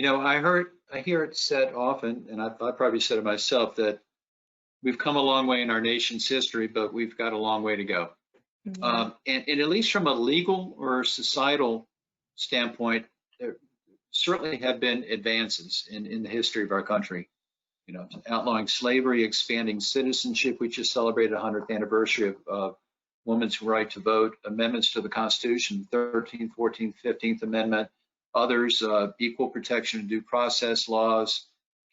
I hear it said often, and I probably said it myself, that we've come a long way in our nation's history, but we've got a long way to go. And at least from a legal or societal standpoint, there certainly have been advances in the history of our country. Outlawing slavery, expanding citizenship. We just celebrated the 100th anniversary of women's right to vote, amendments to the Constitution, 13th, 14th, 15th Amendment, others, equal protection and due process laws,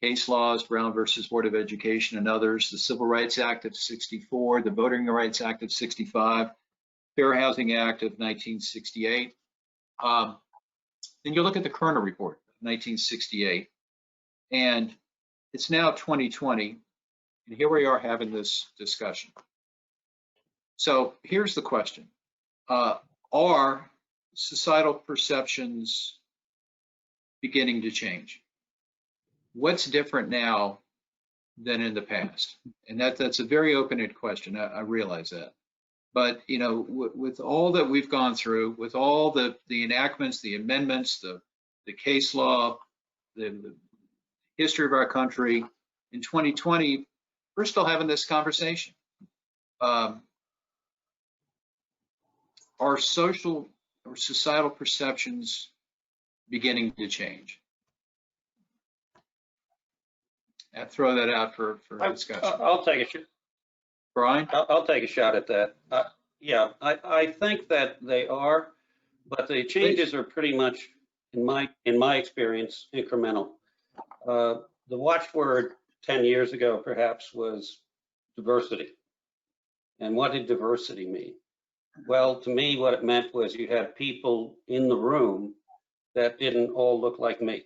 case laws, Brown versus Board of Education and others, the Civil Rights Act of 64, the Voting Rights Act of 65, Fair Housing Act of 1968. Then you look at the Kerner Report of 1968, and it's now 2020, and here we are having this discussion. So here's the question. Are societal perceptions beginning to change? What's different now than in the past? And that's a very open-ended question. I realize that. But with all that we've gone through, with all the enactments, the amendments, the case law, the history of our country, in 2020, we're still having this conversation. Are social or societal perceptions beginning to change? I'll throw that out for discussion. I'll take a shot. Brian? I'll take a shot at that. Yeah, I think that they are, but the changes are pretty much, in my experience, incremental. The watchword 10 years ago, perhaps, was diversity. And what did diversity mean? Well, to me, what it meant was you had people in the room that didn't all look like me.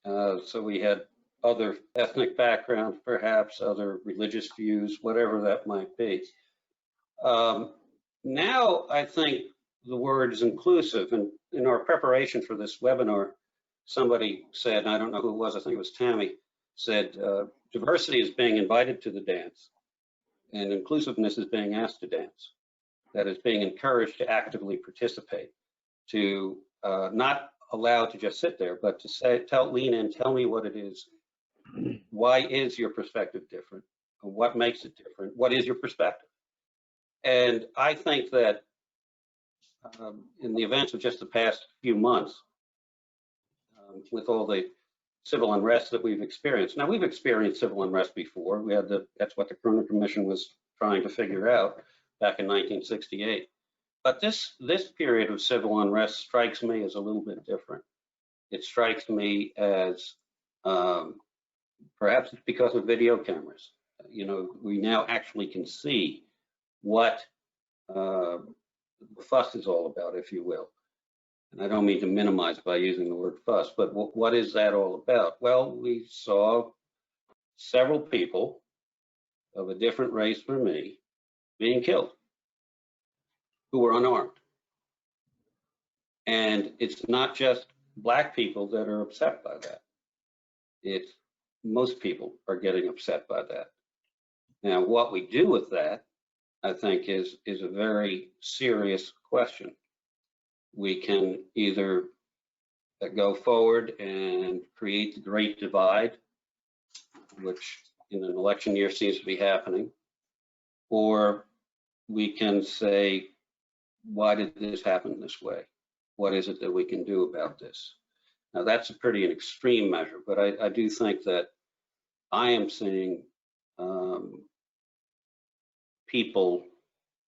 So we had other ethnic backgrounds, perhaps other religious views, whatever that might be. Now, I think the word is inclusive. And in our preparation for this webinar, somebody said, I don't know who it was, I think it was Tammy, said diversity is being invited to the dance and inclusiveness is being asked to dance. That is being encouraged to actively participate, to not allowed to just sit there, but to say, lean in, tell me what it is. Why is your perspective different? What makes it different? What is your perspective? And I think that in the events of just the past few months, with all the civil unrest that we've experienced. Now, we've experienced civil unrest before. We had that's what the Kerner Commission was trying to figure out back in 1968. But this period of civil unrest strikes me as a little bit different. It strikes me as perhaps it's because of video cameras. We now actually can see what the fuss is all about, if you will. And I don't mean to minimize by using the word fuss, but what is that all about? Well, we saw several people of a different race from me being killed who were unarmed. And it's not just Black people that are upset by that. It's most people are getting upset by that. Now, what we do with that, I think, is a very serious question. We can either go forward and create the Great Divide, which in an election year seems to be happening, or we can say, why did this happen this way? What is it that we can do about this? Now, that's a pretty extreme measure, but I do think that I am seeing people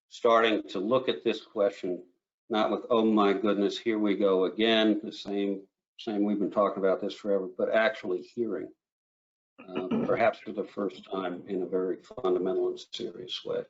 starting to look at this question not with, oh my goodness, here we go again, the same we've been talking about this forever, but actually hearing, perhaps for the first time in a very fundamental and serious way.